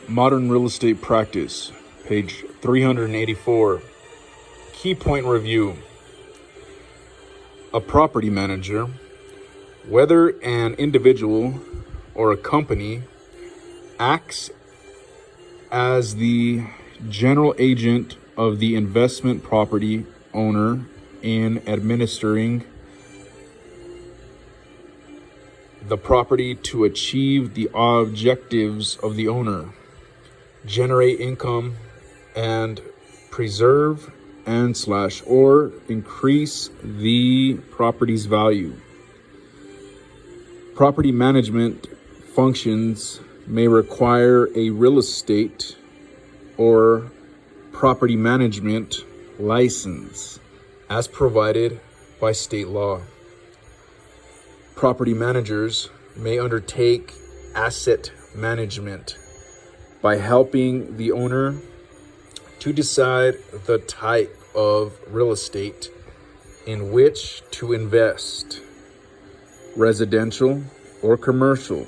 Modern Real Estate Practice, page 384. Key point review. A property manager, whether an individual or a company, acts as the general agent of the investment property owner in administering the property to achieve the objectives of the owner, generate income, and preserve or increase the property's value. Property management functions may require a real estate or property management license as provided by state law. Property managers may undertake asset management by helping the owner to decide the type of real estate in which to invest, residential or commercial,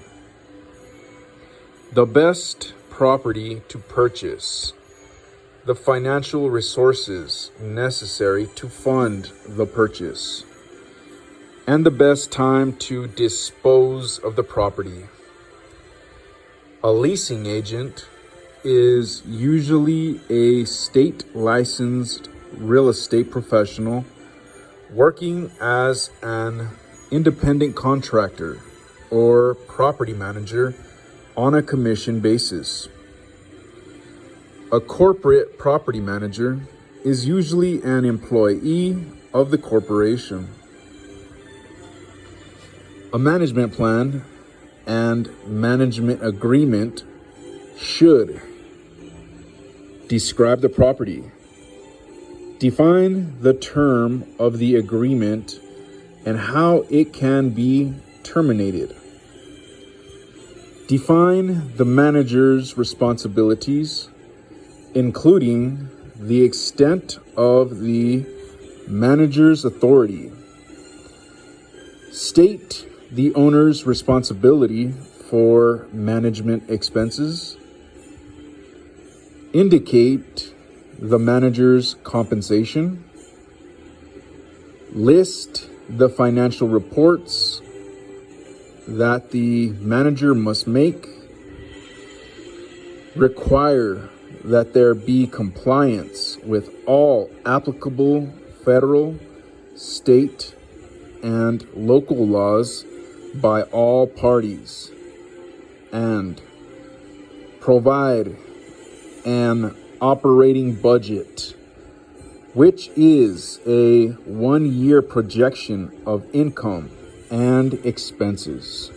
the best property to purchase, the financial resources necessary to fund the purchase, and the best time to dispose of the property. A leasing agent is usually a state licensed real estate professional working as an independent contractor or property manager on a commission basis. A corporate property manager is usually an employee of the corporation. A management plan and management agreement should describe the property, define the term of the agreement and how it can be terminated, define the manager's responsibilities, including the extent of the manager's authority, state the owner's responsibility for management expenses, indicate the manager's compensation, list the financial reports that the manager must make, require that there be compliance with all applicable federal, state, and local laws by all parties, and provide an operating budget, which is a 1-year projection of income and expenses.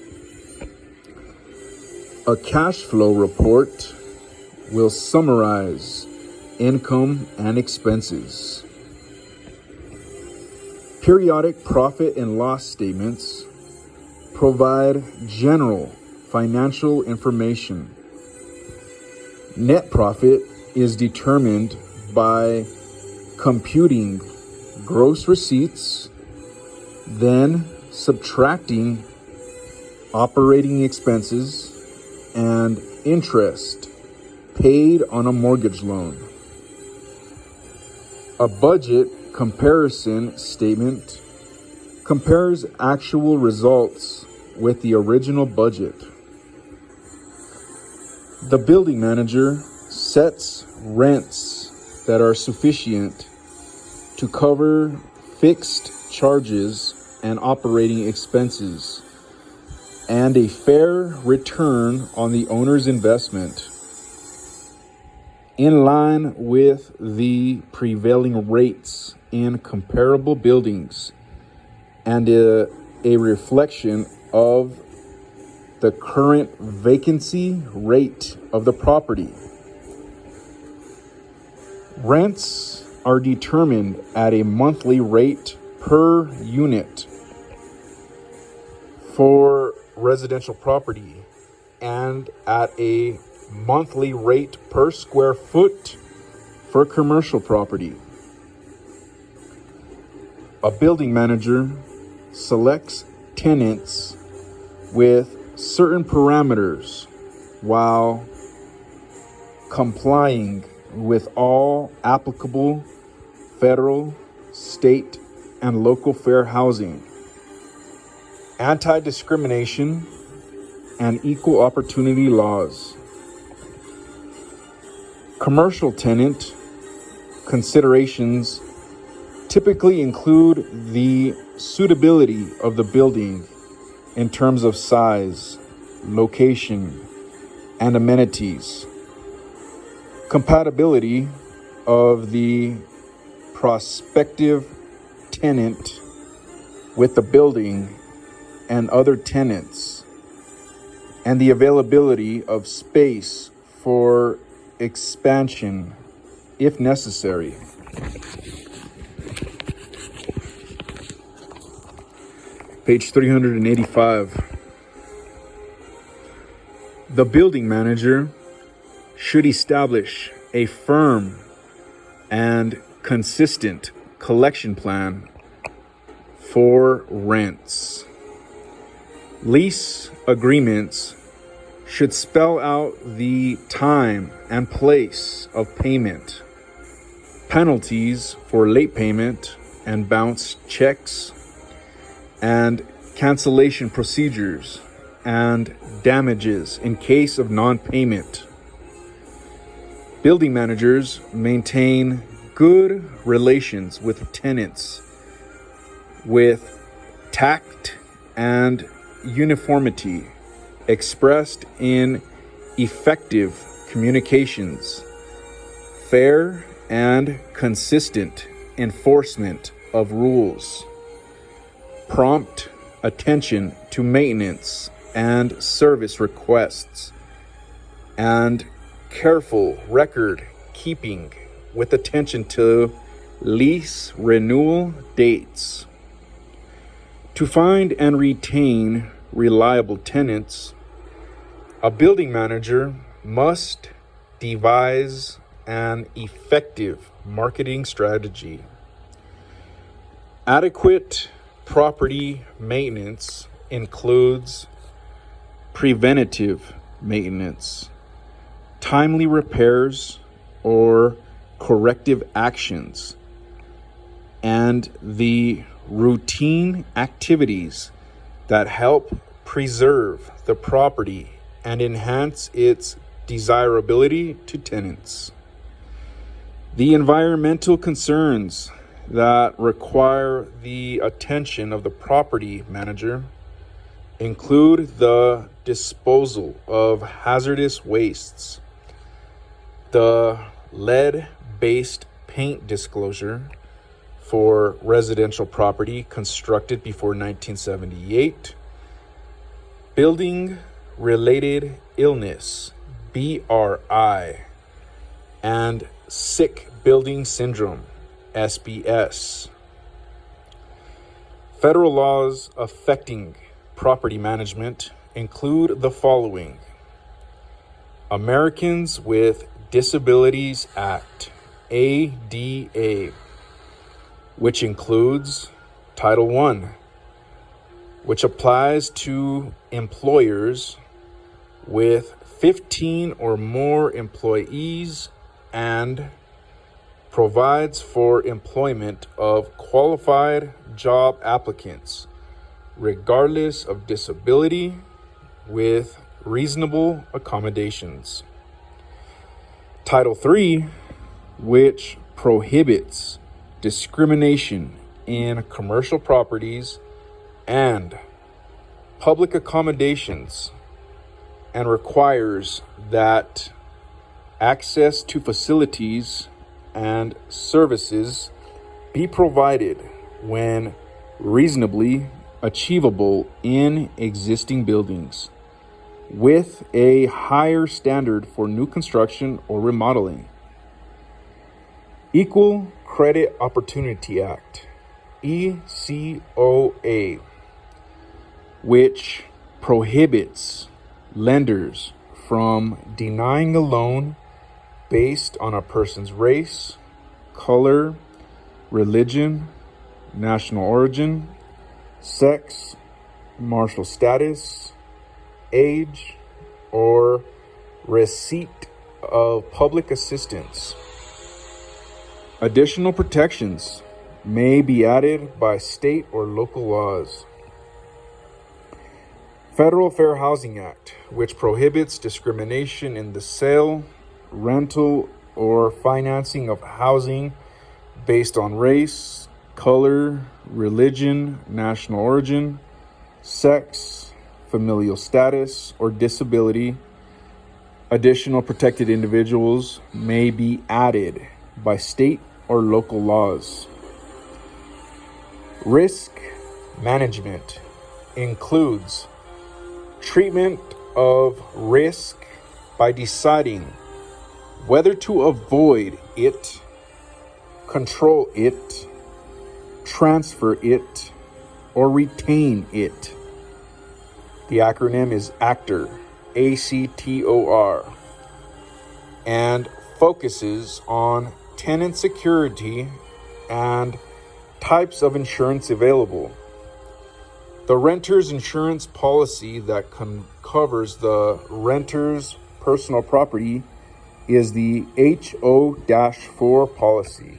A cash flow report will summarize income and expenses. Periodic profit and loss statements provide general financial information. Net profit is determined by computing gross receipts, then subtracting operating expenses and interest paid on a mortgage loan. A budget comparison statement compares actual results with the original budget. The building manager sets rents that are sufficient to cover fixed charges and operating expenses and a fair return on the owner's investment in line with the prevailing rates in comparable buildings and a reflection of the current vacancy rate of the property. Rents are determined at a monthly rate per unit for residential property and at a monthly rate per square foot for commercial property. A building manager selects tenants with certain parameters while complying with all applicable federal, state, and local fair housing, anti-discrimination, and equal opportunity laws. Commercial tenant considerations typically include the suitability of the building in terms of size, location, and amenities, compatibility of the prospective tenant with the building and other tenants, and the availability of space for expansion if necessary. Page 385. The building manager should establish a firm and consistent collection plan for rents. Lease agreements should spell out the time and place of payment, penalties for late payment and bounce checks, and cancellation procedures and damages in case of non-payment. Building managers maintain good relations with tenants with tact and uniformity expressed in effective communications, fair and consistent enforcement of rules, prompt attention to maintenance and service requests, and careful record keeping with attention to lease renewal dates. To find and retain reliable tenants, a building manager must devise an effective marketing strategy. Adequate property maintenance includes preventative maintenance, timely repairs or corrective actions, and the routine activities that help preserve the property and enhance its desirability to tenants. The environmental concerns that require the attention of the property manager include the disposal of hazardous wastes, the lead-based paint disclosure for residential property constructed before 1978, building-related illness, BRI, and sick building syndrome, SBS. Federal laws affecting property management include the following: Americans with Disabilities Act, ADA, which includes Title I, which applies to employers with 15 or more employees and provides for employment of qualified job applicants, regardless of disability, with reasonable accommodations. Title III, which prohibits discrimination in commercial properties and public accommodations and requires that access to facilities and services be provided when reasonably achievable in existing buildings, with a higher standard for new construction or remodeling. Equal Credit Opportunity Act, ECOA, which prohibits lenders from denying a loan based on a person's race, color, religion, national origin, sex, marital status, age, or receipt of public assistance. Additional protections may be added by state or local laws. Federal Fair Housing Act, which prohibits discrimination in the sale, rental, or financing of housing based on race, color, religion, national origin, sex, familial status, or disability. Additional protected individuals may be added by state or local laws. Risk management includes treatment of risk by deciding whether to avoid it, control it, transfer it, or retain it. The acronym is ACTOR, ACTOR, and focuses on tenant security and types of insurance available. The renter's insurance policy that covers the renter's personal property is the HO-4 policy.